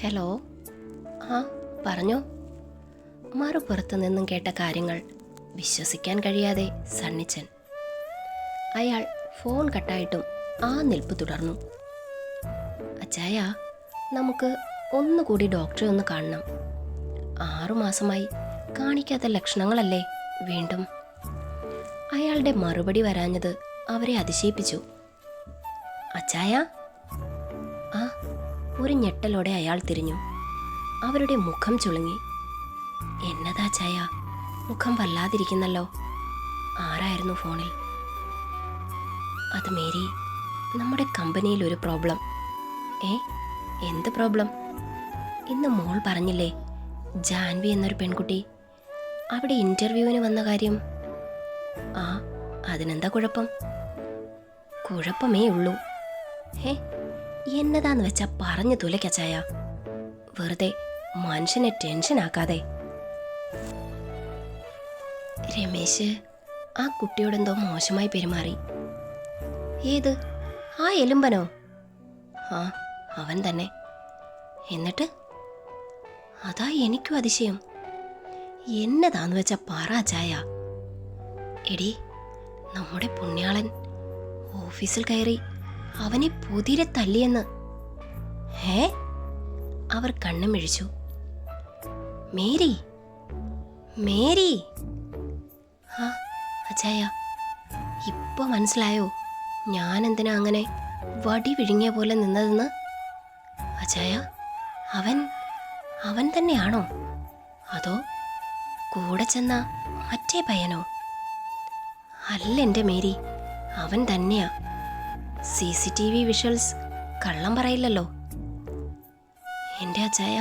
Hello. ആ, പറഞ്ഞോ. മറുപുറത്തു നിന്നും കേട്ട കാര്യങ്ങൾ വിശ്വസിക്കാൻ കഴിയാതെ സണ്ണിച്ചൻ. അയാൾ ഫോൺ കട്ടായിട്ടും ആ നിൽപ്പ് തുടർന്നു. അച്ചായ, നമുക്ക് ഒന്നുകൂടി ഡോക്ടറെ ഒന്ന് കാണണം. 6 മാസമായി കാണിക്കാത്ത ലക്ഷണങ്ങളല്ലേ വീണ്ടും? അയാളുടെ മറുപടി വരാഞ്ഞത് അവരെ അതിശയിപ്പിച്ചു. അച്ചായ? ആ, ഒരു ഞെട്ടലോടെ അയാൾ തിരിഞ്ഞു. അവരുടെ മുഖം ചുളുങ്ങി. എന്നതാ ചായ, മുഖം വല്ലാതിരിക്കുന്നല്ലോ. ആരായിരുന്നു ഫോണിൽ? അത് മേരി. നമ്മുടെ കമ്പനിയിൽ ഒരു പ്രോബ്ലം. എന്ത് പ്രോബ്ലം? ഇന്ന് മോൾ പറഞ്ഞില്ലേ, ജാൻവി എന്നൊരു പെൺകുട്ടി അവിടെ ഇന്റർവ്യൂവിന് വന്ന കാര്യം. ആ, അതിനെന്താ കുഴപ്പം? കുഴപ്പമേ ഉള്ളൂ. എന്നതാന്ന് വെച്ചാ പറഞ്ഞു തുലയ്ക്കച്ചായ. വെറുതെ മനുഷ്യനെ ടെൻഷനാക്കാതെ. രമേശ് ആ കുട്ടിയോടെന്തോ മോശമായി പെരുമാറി. ഏത്? ആ എലുമ്പനോ? ആ, അവൻ തന്നെ. എന്നിട്ട്? അതാ എനിക്കും അതിശയം. എന്നതാന്ന് വെച്ചാ പറ ചായ. എടി, നമ്മുടെ പുണ്യാളൻ ഓഫീസിൽ കയറി അവനെ പൊതിരെ തല്ലിയെന്ന്. അവർ കണ്ണും മിഴിച്ചു. Mary, Mary. ആ അച്ചായ, ഇപ്പൊ മനസ്സിലായോ ഞാൻ എന്തിനാ അങ്ങനെ വടി വിഴുങ്ങിയ പോലെ നിന്നതെന്ന്? അച്ചായ, അവൻ തന്നെയാണോ? അതോ കൂടെ ചെന്ന മറ്റേ പയ്യനോ? അല്ല എൻ്റെ മേരി, അവൻ തന്നെയാ. CCTV വിഷ്വൽസ് കള്ളം പറയില്ലല്ലോ. എൻ്റെ അച്ചായ,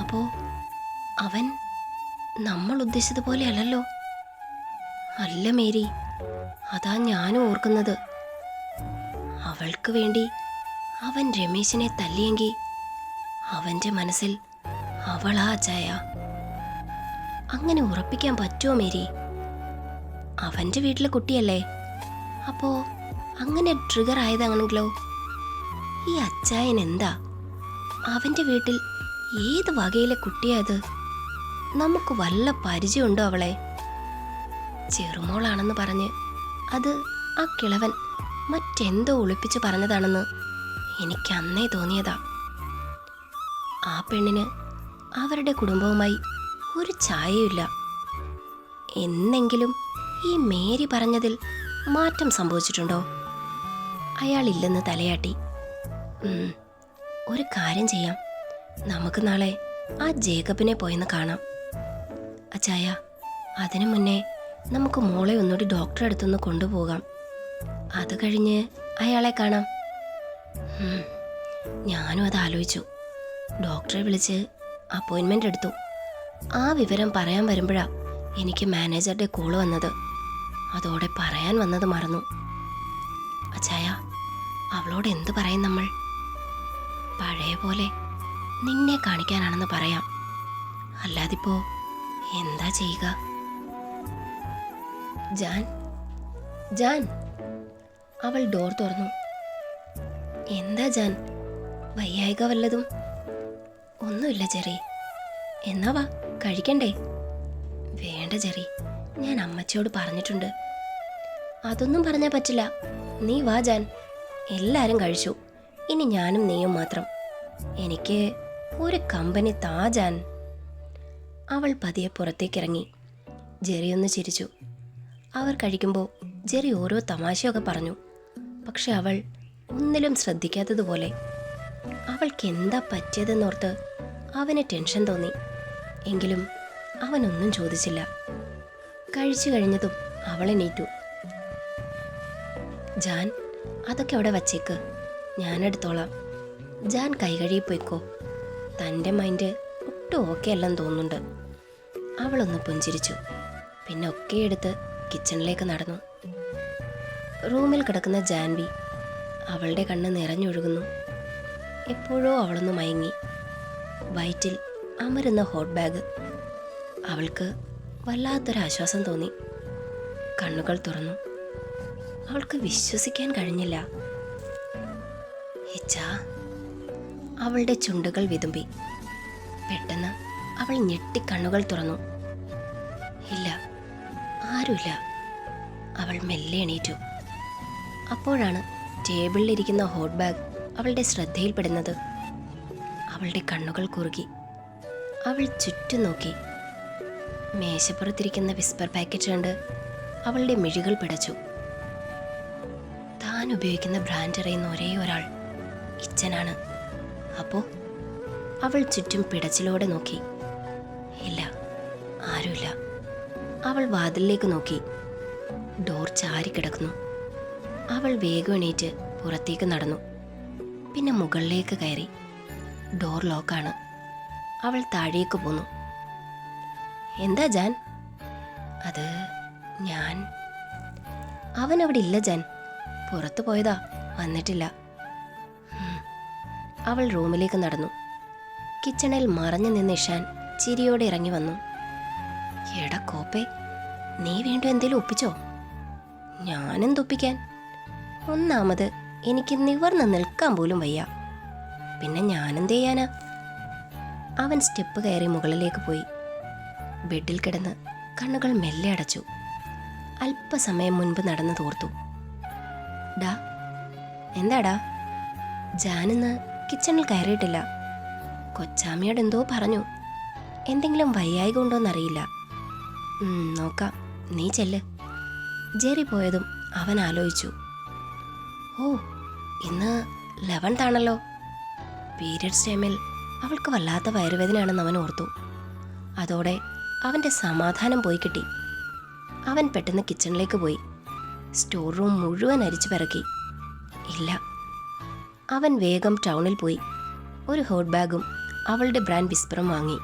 അപ്പോ അവൻ നമ്മൾ ഉദ്ദേശിച്ചതുപോലെ അല്ലല്ലോ? അല്ല മേരി, അതാ ഞാനും ഓർക്കുന്നത്. അവൾക്ക് വേണ്ടി അവൻ രമേശിനെ തല്ലിയെങ്കിൽ അവൻ്റെ മനസ്സിൽ അവളാ അച്ചായ. അങ്ങനെ ഉറപ്പിക്കാൻ പറ്റുമോ മേരി? അവൻ്റെ വീട്ടിലെ കുട്ടിയല്ലേ. അപ്പോ അങ്ങനെ ട്രിഗർ ആയതാണെങ്കിലോ? ഈ അച്ചായൻ എന്താ? അവൻ്റെ വീട്ടിൽ ഏത് വകയിലെ കുട്ടിയാത്? നമുക്ക് വല്ല പരിചയമുണ്ടോ അവളെ? ചെറുമോളാണെന്ന് പറഞ്ഞ് അത് ആ കിളവൻ മറ്റെന്തോ ഒളിപ്പിച്ച് പറഞ്ഞതാണെന്ന് എനിക്ക് അന്നേ തോന്നിയതാ. ആ പെണ്ണിന് അവരുടെ കുടുംബവുമായി ഒരു ചായയുമില്ല. എന്നെങ്കിലും ഈ മേരി പറഞ്ഞതിൽ മാറ്റം സംഭവിച്ചിട്ടുണ്ടോ? അയാളില്ലെന്ന് തലയാട്ടി. ഒരു കാര്യം ചെയ്യാം, നമുക്ക് നാളെ ആ ജേക്കബിനെ പോയെന്ന് കാണാം. അച്ചായ, അതിനു മുന്നേ നമുക്ക് മോളെ ഒന്നുകൂടി ഡോക്ടറെ അടുത്തൊന്ന് കൊണ്ടുപോകാം. അത് കഴിഞ്ഞ് അയാളെ കാണാം. ഞാനും അത് ആലോചിച്ചു. ഡോക്ടറെ വിളിച്ച് അപ്പോയിൻമെൻ്റ് എടുത്തു. ആ വിവരം പറയാൻ വരുമ്പോഴാ എനിക്ക് മാനേജറുടെ കോള് വന്നത്. അതോടെ പറയാൻ വന്നത് മറന്നു. അച്ചായ, അവളോട് എന്ത് പറയും നമ്മൾ? പഴയ പോലെ നിന്നെ കാണിക്കാനാണെന്ന് പറയാം. അല്ലാതിപ്പോ എന്താ ചെയ്യുക? ജാൻ. അവൾ ഡോർ തുറന്നു. എന്താ ജാൻ, വയ്യായിക വല്ലതും? ഒന്നുമില്ല ജെറി. എന്നാ വാ, കഴിക്കണ്ടേ? വേണ്ട ജെറി, ഞാൻ അമ്മച്ചിയോട് പറഞ്ഞിട്ടുണ്ട്. അതൊന്നും പറഞ്ഞാൽ പറ്റില്ല. നീ വാ ജാൻ. എല്ലാരും കഴിച്ചു, ഇനി ഞാനും നീയും മാത്രം. എനിക്ക് ഒരു കമ്പനി താ ജാൻ. അവൾ പതിയെ പുറത്തേക്കിറങ്ങി. ജെറി ഒന്ന് ചിരിച്ചു. അവർ കഴിക്കുമ്പോൾ ജെറി ഓരോ തമാശയൊക്കെ പറഞ്ഞു. പക്ഷെ അവൾ ഒന്നിലും ശ്രദ്ധിക്കാത്തതുപോലെ. അവൾക്ക് എന്താ പറ്റിയതെന്നോർത്ത് അവന് ടെൻഷൻ തോന്നി. എങ്കിലും അവനൊന്നും ചോദിച്ചില്ല. കഴിച്ചു കഴിഞ്ഞതും അവൾ എണീറ്റു. ജാൻ, അതൊക്കെ അവിടെ വച്ചേക്ക്, ഞാനെടുത്തോളാം. ജാൻ കൈകഴുകി പോയിക്കോ. തൻ്റെ മൈൻഡ് ഒട്ടും ഓക്കെ അല്ലെന്ന് തോന്നുന്നുണ്ട്. അവളൊന്ന് പുഞ്ചിരിച്ചു. പിന്നെ ഒക്കെ എടുത്ത് കിച്ചണിലേക്ക് നടന്നു. റൂമിൽ കിടക്കുന്ന ജാൻവി. അവളുടെ കണ്ണ് നിറഞ്ഞൊഴുകുന്നു. എപ്പോഴോ അവളൊന്ന് മയങ്ങി. വയറ്റിൽ അമരുന്ന ഹോട്ട് ബാഗ്. അവൾക്ക് വല്ലാത്തൊരാശ്വാസം തോന്നി. കണ്ണുകൾ തുറന്നു. അവൾക്ക് വിശ്വസിക്കാൻ കഴിഞ്ഞില്ല. ഇച്ചാ, അവളുടെ ചുണ്ടുകൾ വിതുമ്പി. പെട്ടെന്ന് അവൾ ഞെട്ടി കണ്ണുകൾ തുറന്നു. ഇല്ല, ആരുമില്ല. അവൾ മെല്ലെ എണീറ്റു. അപ്പോഴാണ് ടേബിളിലിരിക്കുന്ന ഹോട്ട് ബാഗ് അവളുടെ ശ്രദ്ധയിൽപ്പെടുന്നത്. അവളുടെ കണ്ണുകൾ കുറുകി. അവൾ ചുറ്റും നോക്കി. മേശപ്പുറത്തിരിക്കുന്ന വിസ്പർ പാക്കറ്റ് കണ്ട് അവളുടെ മിഴികൾ പിടച്ചു. താൻ ഉപയോഗിക്കുന്ന ബ്രാൻഡ് അറിയുന്ന ഒരേ ഒരാൾ ഇച്ചനാണ്. അപ്പോ അവൾ ചുറ്റും പിടച്ചിലോടെ നോക്കി. ഇല്ല, ആരുമില്ല. അവൾ വാതിലിലേക്ക് നോക്കി. ഡോർ ചാരിക്കിടക്കുന്നു. അവൾ വേഗം എണീറ്റ് പുറത്തേക്ക് നടന്നു. പിന്നെ മുകളിലേക്ക് കയറി. ഡോർ ലോക്കാണ്. അവൾ താഴേക്ക് പോന്നു. എന്താ ജാൻ? അത് ഞാൻ. അവൻ അവിടെ ഇല്ല ജാൻ, പുറത്തു പോയതാ, വന്നിട്ടില്ല. അവൾ റൂമിലേക്ക് നടന്നു. കിച്ചണിൽ മറഞ്ഞു നിന്ന് ഇഷാൻ ചിരിയോടെ ഇറങ്ങി വന്നു. എടാ കോപ്പേ, നീ വീണ്ടും എന്തേലും ഒപ്പിച്ചോ? ഞാനെന്തൊപ്പിക്കാൻ? ഒന്നാമത് എനിക്ക് നിവർന്ന് നിൽക്കാൻ പോലും വയ്യ. പിന്നെ ഞാനെന്ത് ചെയ്യാനാ? അവൻ സ്റ്റെപ്പ് കയറി മുകളിലേക്ക് പോയി. ബെഡിൽ കിടന്ന് കണ്ണുകൾ മെല്ലെ അടച്ചു. അല്പസമയം മുൻപ് നടന്നു തോർത്തു. ഡാ, എന്താടാ? ജാനിന്ന് കിച്ചണിൽ കയറിയിട്ടില്ല. കൊച്ചാമ്മയോട് എന്തോ പറഞ്ഞു. എന്തെങ്കിലും വയ്യായിക ഉണ്ടോന്നറിയില്ല. നോക്കാം, നീ ചെല്ല്. ജെറി പോയതും അവൻ ആലോചിച്ചു. ഓ, ഇന്ന് 11th ആണല്ലോ. പീരിയഡ്സ് ടൈമിൽ അവൾക്ക് വല്ലാത്ത വയറുവേദനയാണെന്ന് അവൻ ഓർത്തു. അതോടെ അവൻ്റെ സമാധാനം പോയി കിട്ടി. അവൻ പെട്ടെന്ന് കിച്ചണിലേക്ക് പോയി. സ്റ്റോർ റൂം മുഴുവൻ അരിച്ചു പിറക്കി. ഇല്ല. അവൻ വേഗം ടൗണിൽ പോയി ഒരു ഹോട്ട് ബാഗും അവളുടെ ബ്രാൻഡ് വിസ്പറും വാങ്ങി.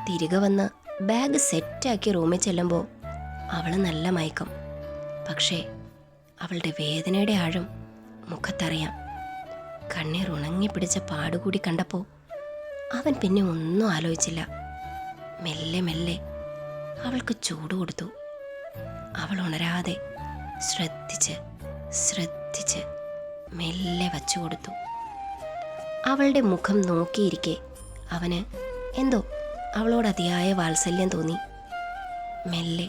തിരികെ വന്ന് ബാഗ് സെറ്റാക്കി റൂമിൽ ചെല്ലുമ്പോൾ അവൾ നല്ല മയക്കം. പക്ഷേ അവളുടെ വേദനയുടെ ആഴം മുഖത്തറിയാം. കണ്ണീർ ഉണങ്ങിപ്പിടിച്ച പാടുകൂടി കണ്ടപ്പോൾ അവൻ പിന്നെ ഒന്നും ആലോചിച്ചില്ല. മെല്ലെ മെല്ലെ അവൾക്ക് ചൂട് കൊടുത്തു. അവൾ ഉണരാതെ ശ്രദ്ധിച്ച് ശ്രദ്ധിച്ച് മെല്ലെ വച്ചു കൊടുത്തു. അവളുടെ മുഖം നോക്കിയിരിക്കെ അവന് എന്തോ അവളോട് അതിയായ വാത്സല്യം തോന്നി. മെല്ലെ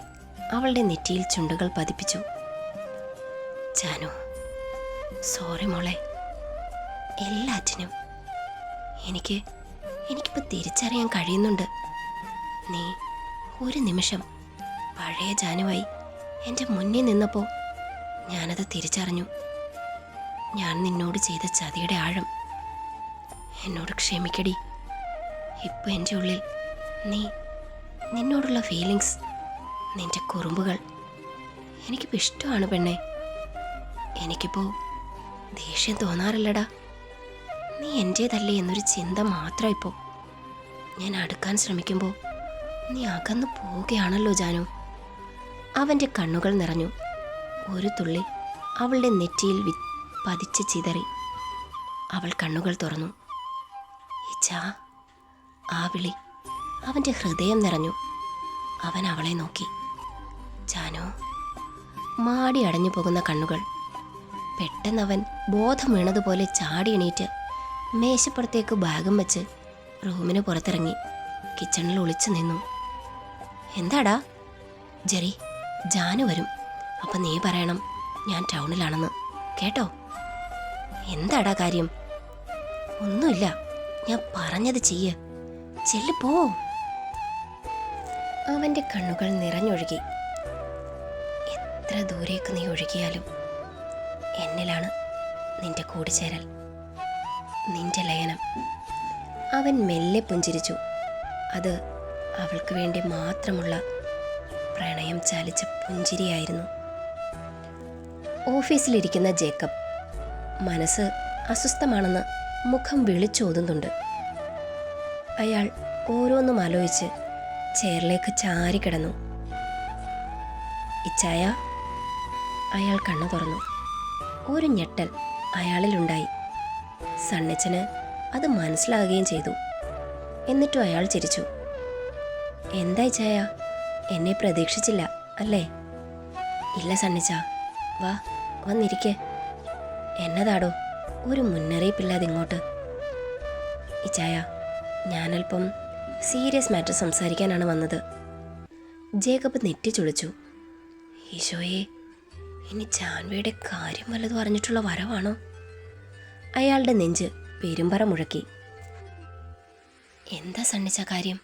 അവളുടെ നെറ്റിയിൽ ചുണ്ടുകൾ പതിപ്പിച്ചു. ജാനു, സോറി മോളെ, എല്ലാറ്റിനും. എനിക്കിപ്പോൾ തിരിച്ചറിയാൻ കഴിയുന്നുണ്ട്. നീ ഒരു നിമിഷം പഴയ ജാനുവായി എൻ്റെ മുന്നിൽ നിന്നപ്പോൾ ഞാനത് തിരിച്ചറിഞ്ഞു. ഞാൻ നിന്നോട് ചെയ്ത ചതിയുടെ ആഴം. എന്നോട് ക്ഷമിക്കടി. ഇപ്പോൾ എൻ്റെ ഉള്ളിൽ നിന്നോടുള്ള ഫീലിങ്സ്, നിന്റെ കുറുമ്പുകൾ എനിക്കിപ്പോൾ ഇഷ്ടമാണ് പെണ്ണെ. എനിക്കിപ്പോൾ ദേഷ്യം തോന്നാറില്ലടാ. നീ എൻ്റേതല്ലേ എന്നൊരു ചിന്ത മാത്രം. ഇപ്പോൾ ഞാൻ അടുക്കാൻ ശ്രമിക്കുമ്പോൾ നീ അകന്നു പോവുകയാണല്ലോ ജാനു. അവൻ്റെ കണ്ണുകൾ നിറഞ്ഞു. ഒരു തുള്ളി അവളുടെ നെറ്റിയിൽ പതിച്ച് ചിതറി. അവൾ കണ്ണുകൾ തുറന്നു. ഇച്ചാ, ആ വിളി അവൻ്റെ ഹൃദയം നിറഞ്ഞു. അവൻ അവളെ നോക്കി. ജാനു. മാടി അടഞ്ഞു പോകുന്ന കണ്ണുകൾ. പെട്ടെന്നവൻ ബോധം വീണതുപോലെ ചാടി എണീറ്റ് മേശപ്പുറത്തേക്ക് ബാഗും വെച്ച് റൂമിന് പുറത്തിറങ്ങി. കിച്ചണിൽ ഒളിച്ചു നിന്നു. എന്താടാ? ജെറി, ജാനു വരും. അപ്പം നീ പറയണം ഞാൻ ടൗണിലാണെന്ന്, കേട്ടോ? എന്താടാ കാര്യം? ഒന്നുമില്ല, ഞാൻ പറഞ്ഞത് ചെയ്യ്. ചെല്ലിപ്പോ. അവൻ്റെ കണ്ണുകൾ നിറഞ്ഞൊഴുകി. എത്ര ദൂരേക്ക് നീ ഒഴുകിയാലും എന്നിലാണ് നിന്റെ കൂടിച്ചേരൽ, നിന്റെ ലയനം. അവൻ മെല്ലെ പുഞ്ചിരിച്ചു. അത് അവൾക്ക് വേണ്ടി മാത്രമുള്ള പ്രണയം ചാലിച്ച പുഞ്ചിരിയായിരുന്നു. ഓഫീസിലിരിക്കുന്ന ജേക്കബ് മനസ്സ് അസ്വസ്ഥമാണെന്ന് മുഖം വിളിച്ചോതുന്നുണ്ട്. അയാൾ ഓരോന്നും ആലോചിച്ച് ചെയറിലേക്ക് ചാരിക്കിടന്നു. ഇച്ചായ. അയാൾ കണ്ണു തുറന്നു. ഒരു ഞെട്ടൽ അയാളിലുണ്ടായി. സണ്ണിച്ചന് അത് മനസ്സിലാകുകയും ചെയ്തു. എന്നിട്ടും അയാൾ ചിരിച്ചു. എന്താ ഇച്ചായ, എന്നെ പ്രതീക്ഷിച്ചില്ല അല്ലേ? ഇല്ല സണ്ണിച്ച, വാ വന്നിരിക്കെ. എന്നതാടോ ഒരു മുന്നറിയിപ്പില്ലാതെ ഇങ്ങോട്ട്? ഇച്ചായ, ഞാനല്പം സീരിയസ് മാറ്റർ സംസാരിക്കാനാണ് വന്നത്. ജേക്കബ് നെറ്റി ചുളിച്ചു. ഈശോയെ, ഇനി ജാൻവിയുടെ കാര്യം വല്ലതും അറിഞ്ഞിട്ടുള്ള വരവാണോ? അയാളുടെ നെഞ്ച് പെരുമ്പറ മുഴക്കി. എന്താ സണ്ണിച്ച കാര്യം?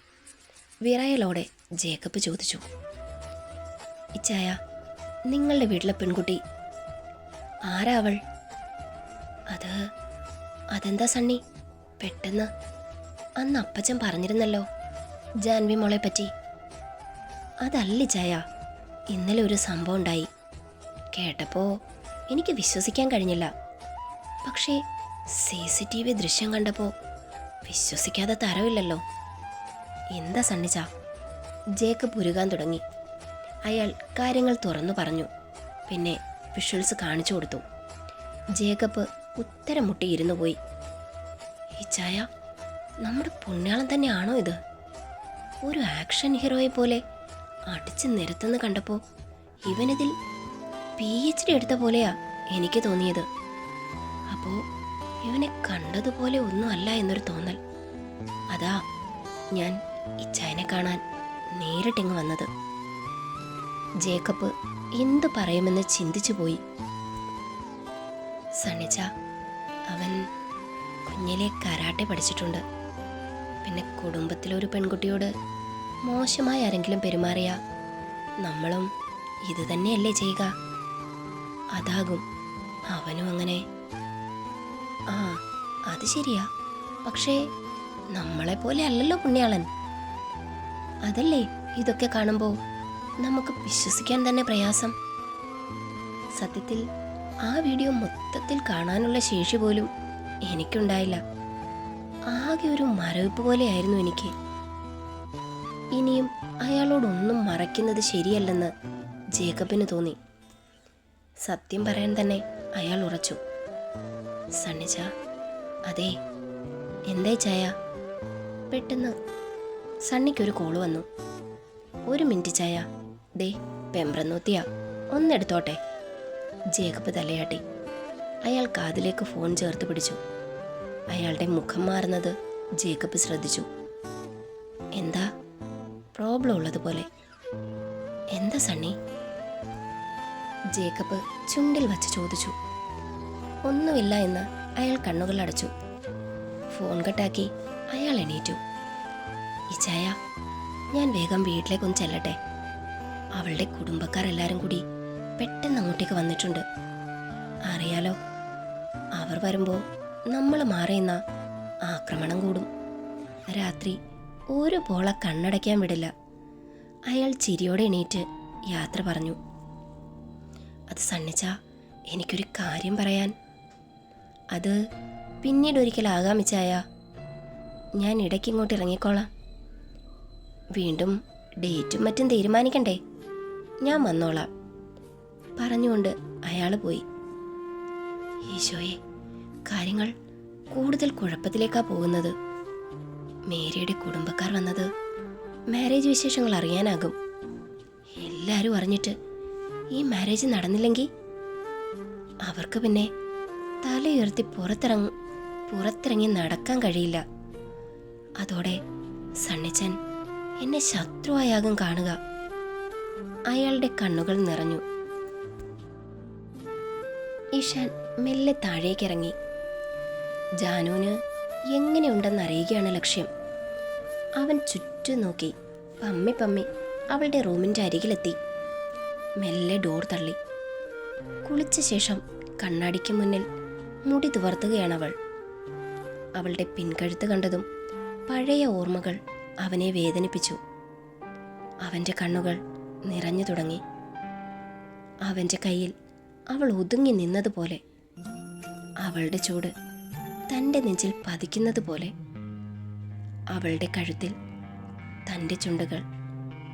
വിറയലോടെ ജേക്കബ് ചോദിച്ചു. ഇച്ചായ, നിങ്ങളുടെ വീട്ടിലെ പെൺകുട്ടി ആരാ അവൾ? അതെന്താ സണ്ണി പെട്ടെന്ന്? അന്ന് അപ്പച്ചൻ പറഞ്ഞിരുന്നല്ലോ ജാൻവി മോളെ പറ്റി. അതല്ല ഇച്ചായ, ഇന്നലെ ഒരു സംഭവം ഉണ്ടായി. കേട്ടപ്പോൾ എനിക്ക് വിശ്വസിക്കാൻ കഴിഞ്ഞില്ല. പക്ഷേ CCTV ദൃശ്യം കണ്ടപ്പോൾ വിശ്വസിക്കാതെ തരവില്ലല്ലോ. എന്താ സണ്ണിച്ച? ജേക്കബ് ഉരുകാൻ തുടങ്ങി. അയാൾ കാര്യങ്ങൾ തുറന്നു പറഞ്ഞു. പിന്നെ വിഷ്വൽസ് കാണിച്ചു കൊടുത്തു. ജേക്കബ് ഉത്തരം മുട്ടി ഇരുന്നു പോയി. ഇച്ചായ, നമ്മുടെ പുണ്യാളം തന്നെയാണോ ഇത്? ഒരു ആക്ഷൻ ഹീറോയെ പോലെ അടിച്ച് നിരത്തുന്ന കണ്ടപ്പോൾ ഇവനിതിൽ PhD എടുത്ത പോലെയാ എനിക്ക് തോന്നിയത്. അപ്പോൾ ഇവനെ കണ്ടതുപോലെ ഒന്നും അല്ല എന്നൊരു തോന്നൽ. അതാ ഞാൻ ഇച്ചായനെ കാണാൻ നേരിട്ടിങ്ങ് വന്നത്. ജേക്കബ് എന്തു പറയുമെന്ന് ചിന്തിച്ചു പോയി. സണ്ണിച്ച, അവൻ കുഞ്ഞിലെ കരാട്ടെ പഠിച്ചിട്ടുണ്ട്. പിന്നെ കുടുംബത്തിലൊരു പെൺകുട്ടിയോട് മോശമായി ആരെങ്കിലും പെരുമാറിയ നമ്മളും ഇത് തന്നെയല്ലേ ചെയ്യുക? അതാകും അവനും അങ്ങനെ. ആ, അത് ശരിയാ. പക്ഷേ നമ്മളെപ്പോലെ അല്ലല്ലോ പുണ്യാളൻ. അതല്ലേ ഇതൊക്കെ കാണുമ്പോൾ നമുക്ക് വിശ്വസിക്കാൻ തന്നെ പ്രയാസം. സത്യത്തിൽ ആ വീഡിയോ മൊത്തത്തിൽ കാണാനുള്ള ശേഷി പോലും എനിക്കുണ്ടായില്ല. ആകെ ഒരു മരവിപ്പ് പോലെയായിരുന്നു എനിക്ക്. ഇനിയും അയാളോടൊന്നും മറയ്ക്കുന്നത് ശരിയല്ലെന്ന് ജേക്കബിന് തോന്നി. സത്യം പറയാൻ തന്നെ അയാൾ ഉറച്ചു. സണ്ണിച്ച, അതെ. എന്തായി ചായ? പെട്ടെന്ന് സണ്ണിക്കൊരു കോള് വന്നു. 1 മിനിറ്റ് ചായ, ദേ പെമ്പ്രന്നൂത്തിയാ, ഒന്നെടുത്തോട്ടെ. ജേക്കബ് തലയാട്ടി. അയാൾ കാതിലേക്ക് ഫോൺ ചേർത്ത് പിടിച്ചു. അയാളുടെ മുഖം മാറുന്നത് ജേക്കബ് ശ്രദ്ധിച്ചു. എന്താ പ്രോബ്ലം ഉള്ളതുപോലെ? എന്താ സണ്ണി? ജേക്കബ് ചുണ്ടിൽ വച്ച് ചോദിച്ചു. ഒന്നുമില്ല എന്ന് അയാൾ കണ്ണുകൾ അടച്ചു. ഫോൺ കട്ടാക്കി അയാൾ എണീറ്റു. ഇച്ചായ, ഞാൻ വേഗം വീട്ടിലേക്കൊന്ന് ചെല്ലട്ടെ. അവളുടെ കുടുംബക്കാരെല്ലാരും കൂടി പെട്ടെന്ന് അങ്ങോട്ടേക്ക് വന്നിട്ടുണ്ട്. അറിയാലോ, അവർ വരുമ്പോൾ നമ്മൾ മാറിയുന്ന ആക്രമണം കൂടും. രാത്രി ഒരു പോള കണ്ണടയ്ക്കാൻ വിടില്ല. അയാൾ ചിരിയോടെ എണീറ്റ് യാത്ര പറഞ്ഞു. അത് സണ്ണിച്ച, എനിക്കൊരു കാര്യം പറയാൻ. അത് പിന്നീട് ഒരിക്കലാകാമിച്ചായ. ഞാൻ ഇടയ്ക്ക് ഇങ്ങോട്ട് ഇറങ്ങിക്കോളാം. വീണ്ടും ഡേറ്റും മറ്റും തീരുമാനിക്കണ്ടേ? ഞാൻ വന്നോളാം പറഞ്ഞുകൊണ്ട് അയാൾ പോയി. ഈശോയെ, കാര്യങ്ങൾ കൂടുതൽ കുഴപ്പത്തിലേക്കാ പോകുന്നത്. മേരിയുടെ കുടുംബക്കാർ വന്നത് മാരേജ് വിശേഷങ്ങൾ അറിയാനാകും. എല്ലാവരും അറിഞ്ഞിട്ട് ഈ മാരേജ് നടന്നില്ലെങ്കിൽ അവർക്ക് പിന്നെ തലയുയർത്തി പുറത്തിറങ്ങി നടക്കാൻ കഴിയില്ല. അതോടെ സണ്ണിച്ചൻ എന്നെ ശത്രുവായാകും കാണുക. അയാളുടെ കണ്ണുകൾ നിറഞ്ഞു. ഇഷാൻ മെല്ലെ താഴേക്കിറങ്ങി. ജാനുവിന് എങ്ങനെയുണ്ടെന്നറിയുകയാണ് ലക്ഷ്യം. അവൻ ചുറ്റും നോക്കി പമ്മി അവളുടെ റൂമിൻ്റെ അരികിലെത്തി. മെല്ലെ ഡോർ തള്ളി. കുളിച്ച ശേഷം കണ്ണാടിക്ക് മുന്നിൽ മുടി തുവർത്തുകയാണവൾ. അവളുടെ പിൻകഴുത്ത് കണ്ടതും പഴയ ഓർമ്മകൾ അവനെ വേദനിപ്പിച്ചു. അവൻ്റെ കണ്ണുകൾ നിറഞ്ഞു തുടങ്ങി. അവൻ്റെ കയ്യിൽ അവൾ ഒതുങ്ങി നിന്നതുപോലെ, അവളുടെ ചൂട് തൻ്റെ നെഞ്ചിൽ പതിക്കുന്നത് പോലെ, അവളുടെ കഴുത്തിൽ തൻ്റെ ചുണ്ടുകൾ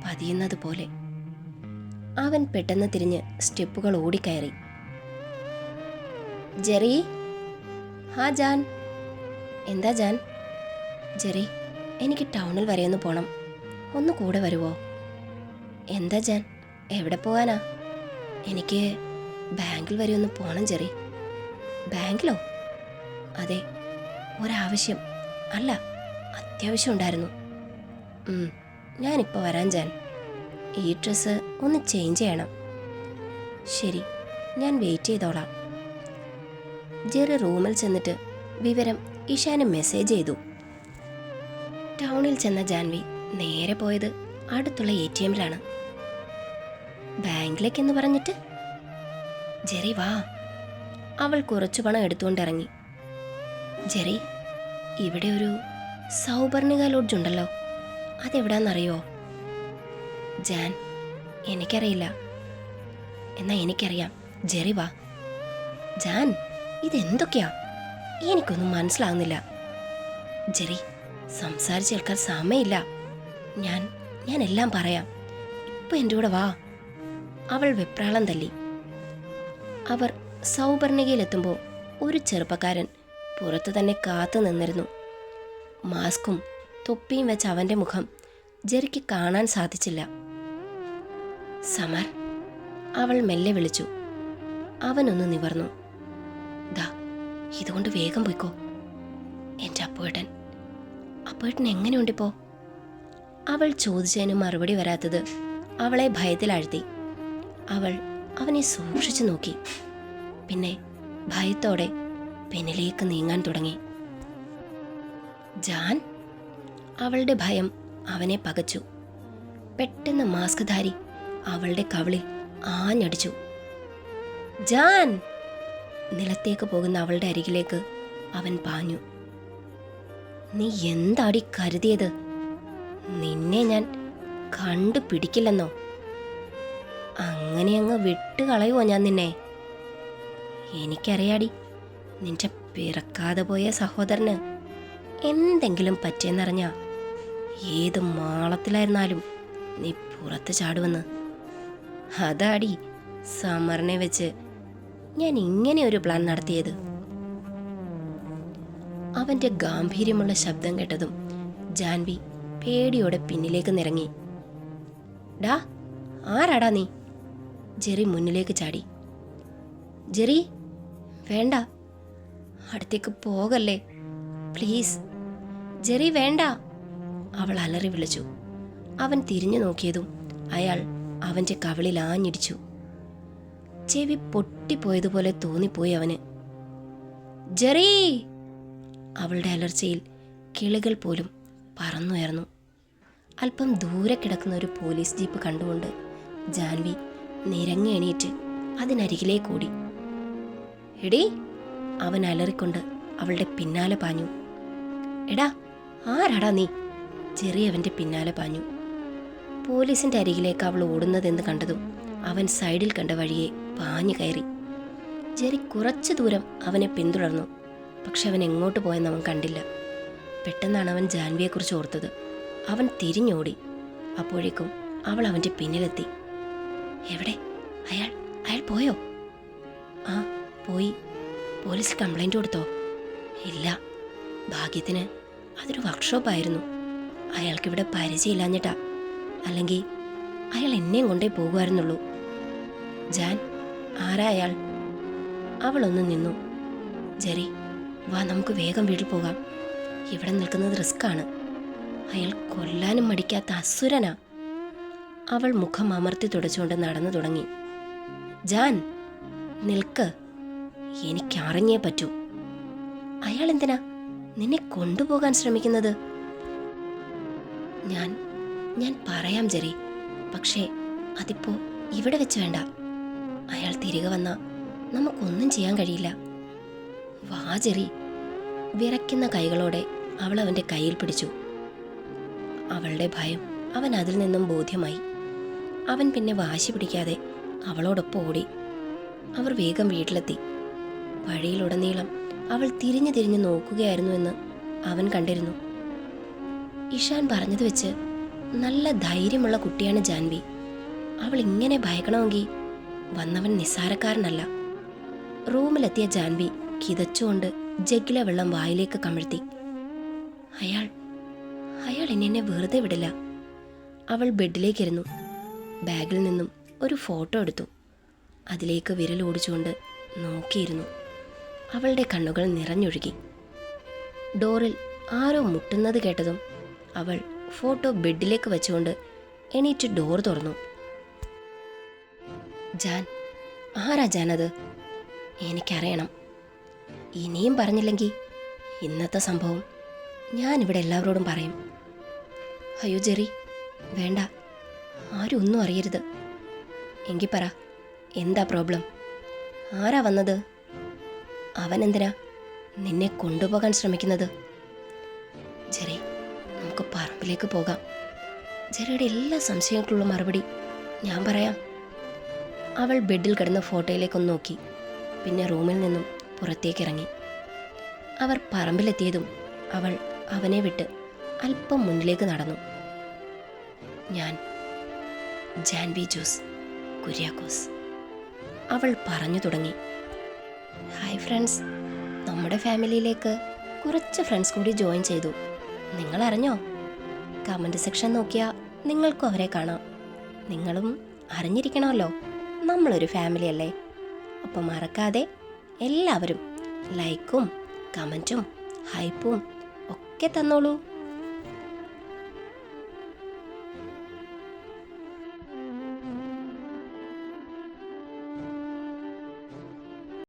പതിയുന്നത് പോലെ. അവൻ പെട്ടെന്ന് തിരിഞ്ഞ് സ്റ്റെപ്പുകൾ ഓടിക്കയറി. ജെറി. ഹാ ജാൻ. എന്താ ജാൻ? ജെറി, എനിക്ക് ടൗണിൽ വരെ ഒന്ന് പോണം. ഒന്ന് കൂടെ വരുമോ? എന്താ ജാൻ, എവിടെ പോകാനാ? എനിക്ക് ബാങ്കിൽ വരെ ഒന്ന് പോണം ജെറി. ബാങ്കിലോ? അതെ, ഒരാവശ്യം. അല്ല, അത്യാവശ്യം ഉണ്ടായിരുന്നു. ഞാനിപ്പോൾ വരാൻ ജാൻ. ഈ ഡ്രസ്സ് ഒന്ന് ചേഞ്ച് ചെയ്യണം. ശരി, ഞാൻ വെയിറ്റ് ചെയ്തോളാം. ജെറി റൂമിൽ ചെന്നിട്ട് വിവരം ഇഷാന് മെസ്സേജ് ചെയ്തു. ടൗണിൽ ചെന്ന ജാൻവി നേരെ പോയത് അടുത്തുള്ള ATMലാണ്. ബാങ്കിലേക്കെന്ന് പറഞ്ഞിട്ട്? ജെറി വാ. അവൾ കുറച്ചു പണം എടുത്തുകൊണ്ടിറങ്ങി. ജെറി, ഇവിടെ ഒരു സൗപർണിക ലോഡ്ജ് ഉണ്ടല്ലോ, അതെവിടാന്നറിയോ? ജാൻ, എനിക്കറിയില്ല. എന്നാ എനിക്കറിയാം. ജെറി വാ. ജാൻ, ഇതെന്തൊക്കെയാ? എനിക്കൊന്നും മനസ്സിലാകുന്നില്ല. ജെറി, സംസാരിച്ച് കേൾക്കാൻ സമയമില്ല. ഞാൻ എല്ലാം പറയാം. ഇപ്പൊ എൻ്റെ കൂടെ വാ. അവൾ വെപ്രാളം തല്ലി. അവർ സൗപർണികയിലെത്തുമ്പോൾ ഒരു ചെറുപ്പക്കാരൻ പുറത്തു തന്നെ കാത്തു നിന്നിരുന്നു. മാസ്കും തൊപ്പിയും വെച്ച് അവൻ്റെ മുഖം ജെറിക്ക് കാണാൻ സാധിച്ചില്ല. സമർ, അവൾ മെല്ലെ വിളിച്ചു. അവനൊന്ന് നിവർന്നു. ദാ, ഇതുകൊണ്ട് വേഗം പോയിക്കോ. എൻ്റെ അപ്പുവേട്ടൻ എങ്ങനെയുണ്ടിപ്പോ? അവൾ ചോദിച്ചതിന് മറുപടി വരാത്തത് അവളെ ഭയത്തിലാഴ്ത്തി. അവൾ അവനെ സൂക്ഷിച്ചു നോക്കി. പിന്നെ ഭയത്തോടെ പിന്നിലേക്ക് നീങ്ങാൻ തുടങ്ങി. ജാൻ? അവളുടെ ഭയം അവനെ പകച്ചു. പെട്ടെന്ന് മാസ്ക് ധാരി അവളുടെ കവിളിൽ ആഞ്ഞടിച്ചു. ജാൻ! നിലത്തേക്ക് പോകുന്ന അവളുടെ അരികിലേക്ക് അവൻ പാഞ്ഞു. നീ എന്താടി കരുതിയത്? നിന്നെ ഞാൻ കണ്ടുപിടിക്കില്ലെന്നോ? അങ്ങനെ അങ്ങ് വിട്ടുകളയുവോ ഞാൻ നിന്നെ? എനിക്കറിയാടി, നിന്റെ പിറക്കാതെ പോയ സഹോദരന് എന്തെങ്കിലും പറ്റിയെന്നറിഞ്ഞ ഏത് മാളത്തിലായിരുന്നാലും നീ പുറത്ത് ചാടുവെന്ന്. അതാടി സമറിനെ വെച്ച് ഞാൻ ഇങ്ങനെ ഒരു പ്ലാൻ നടത്തിയത്. അവന്റെ ഗാംഭീര്യമുള്ള ശബ്ദം കേട്ടതും ജാൻവി പേടിയോടെ പിന്നിലേക്ക് നിരങ്ങി. ഡാ, ആരാടാ നീ? ജെറി മുന്നിലേക്ക് ചാടി. ജെറി, വേണ്ട, അടുത്തേക്ക് പോകല്ലേ പ്ലീസ്. ജെറി, വേണ്ട, അവൾ അലറി വിളിച്ചു. അവൻ തിരിഞ്ഞു നോക്കിയതും അയാൾ അവന്റെ കവിളിൽ ആഞ്ഞിടിച്ചു. ചെവി പൊട്ടിപ്പോയതുപോലെ തോന്നിപ്പോയി അവന്. ജെറി! അവളുടെ അലർച്ചയിൽ കിളികൾ പോലും പറന്നുയർന്നു. അല്പം ദൂരെ കിടക്കുന്ന ഒരു പോലീസ് ജീപ്പ് കണ്ടുകൊണ്ട് ജാൻവി നിരങ്ങി എണീറ്റ് അതിനരികിലേക്കോടി. എടീ! അവൻ അലറിക്കൊണ്ട് അവളുടെ പിന്നാലെ പാഞ്ഞു. എടാ, ആരാടാ നീ? ജെറി അവന്റെ പിന്നാലെ പാഞ്ഞു. പോലീസിന്റെ അരികിലേക്ക് അവൾ ഓടുന്നതെന്ന് കണ്ടതും അവൻ സൈഡിൽ കണ്ട വഴിയെ പാഞ്ഞു കയറി. ജെറി കുറച്ചു ദൂരം അവനെ പിന്തുടർന്നു. പക്ഷെ അവൻ എങ്ങോട്ട് പോയെന്ന് അവൻ കണ്ടില്ല. പെട്ടെന്നാണ് അവൻ ജാൻവിയെക്കുറിച്ച് ഓർത്തത്. അവൻ തിരിഞ്ഞോടി. അപ്പോഴേക്കും അവൾ അവന്റെ പിന്നിലെത്തി. എവിടെ? അയാൾ പോയോ? ആ, പോയി. പോലീസ് കംപ്ലൈന്റ് കൊടുത്തോ? ഇല്ല, ഭാഗ്യത്തിന് അതൊരു വർക്ക്ഷോപ്പായിരുന്നു. അയാൾക്കിവിടെ പരിചയമില്ലാഞ്ഞിട്ടാ. അല്ലെങ്കിൽ അയാൾ എന്നെയും കൊണ്ടേ പോകുമായിരുന്നുള്ളൂ. ജാൻ, ആരാ അയാൾ? അവളൊന്ന് നിന്നു. ജെറി, വാ, നമുക്ക് വേഗം വീട്ടിൽ പോകാം. ഇവിടെ നിൽക്കുന്നത് റിസ്ക്കാണ്. അയാൾ കൊല്ലാനും മടിക്കാത്ത അസുരനാ. അവൾ മുഖം അമർത്തി തുടച്ചുകൊണ്ട് നടന്നു തുടങ്ങി. ജാൻ, നിൽക്ക്. എനിക്കറിഞ്ഞേ പറ്റൂ. അയാൾ എന്തിനാ നിന്നെ കൊണ്ടുപോകാൻ ശ്രമിക്കുന്നത്? ഞാൻ പറയാം ജെറി, പക്ഷേ അതിപ്പോ ഇവിടെ വെച്ച് വേണ്ട. അയാൾ തിരികെ വന്നാ നമുക്കൊന്നും ചെയ്യാൻ കഴിയില്ല. വാ ജെറി. വിറയ്ക്കുന്ന കൈകളോടെ അവൾ അവന്റെ കയ്യിൽ പിടിച്ചു. അവളുടെ ഭയം അവൻ അതിൽ നിന്നും ബോധ്യമായി. അവൻ പിന്നെ വാശി പിടിക്കാതെ അവളോടൊപ്പം ഓടി. അവർ വേഗം വീട്ടിലെത്തി. വഴിയിലുടനീളം അവൾ തിരിഞ്ഞു തിരിഞ്ഞു നോക്കുകയായിരുന്നുവെന്ന് അവൻ കണ്ടിരുന്നു. ഇഷാൻ പറഞ്ഞത് വെച്ച് നല്ല ധൈര്യമുള്ള കുട്ടിയാണ് ജാൻവി. അവൾ ഇങ്ങനെ ഭയക്കണമെങ്കിൽ വന്നവൻ നിസ്സാരക്കാരനല്ല. റൂമിലെത്തിയ ജാൻവി കിതച്ചുകൊണ്ട് ജഗ്ഗിലെ വെള്ളം വായിലേക്ക് കമിഴ്ത്തി. അയാൾ എന്നെ വെറുതെ വിടില്ല. അവൾ ബെഡിലേക്കിരുന്നു. ബാഗിൽ നിന്നും ഒരു ഫോട്ടോ എടുത്തു. അതിലേക്ക് വിരൽ ഓടിച്ചുകൊണ്ട് നോക്കിയിരുന്നു. അവളുടെ കണ്ണുകൾ നിറഞ്ഞൊഴുകി. ഡോറിൽ ആരോ മുട്ടുന്നത് കേട്ടതും അവൾ ഫോട്ടോ ബെഡിലേക്ക് വെച്ചുകൊണ്ട് എണീറ്റ് ഡോർ തുറന്നു. ജാൻ, ആരാ ജാനത്? എനിക്കറിയണം. ഇനിയും പറഞ്ഞില്ലെങ്കിൽ ഇന്നത്തെ സംഭവം ഞാനിവിടെ എല്ലാവരോടും പറയും. അയ്യോ ജെറി, വേണ്ട, ആരും ഒന്നും അറിയരുത്. എങ്കിൽ പറ, എന്താ പ്രോബ്ലം? ആരാ വന്നത്? അവനെന്തിനാ നിന്നെ കൊണ്ടുപോകാൻ ശ്രമിക്കുന്നത്? ജെറി, നമുക്ക് പറമ്പിലേക്ക് പോകാം. ജെറിയുടെ എല്ലാ സംശയങ്ങൾക്കുള്ള മറുപടി ഞാൻ പറയാം. അവൾ ബെഡിൽ കിടന്ന ഫോട്ടോയിലേക്കൊന്ന് നോക്കി. പിന്നെ റൂമിൽ നിന്നും പുറത്തേക്കിറങ്ങി. അവർ പറമ്പിലെത്തിയതും അവൾ അവനെ വിട്ട് അല്പം മുന്നിലേക്ക് നടന്നു. ഞാൻ ജാൻവി ജോസ് കുര്യാക്കോസ്, അവൾ പറഞ്ഞു തുടങ്ങി. ഹായ് ഫ്രണ്ട്സ്, നമ്മുടെ ഫാമിലിയിലേക്ക് കുറച്ച് ഫ്രണ്ട്സ് കൂടി ജോയിൻ ചെയ്തു. നിങ്ങൾ അറിഞ്ഞോ? കമൻറ്റ് സെക്ഷൻ നോക്കിയാൽ നിങ്ങൾക്കും അവരെ കാണാം. നിങ്ങളും അറിഞ്ഞിരിക്കണമല്ലോ, നമ്മളൊരു ഫാമിലി അല്ലേ. അപ്പം മറക്കാതെ എല്ലാവരും ലൈക്കും കമൻറ്റും ഹൈപ്പും ഒക്കെ തന്നോളൂ.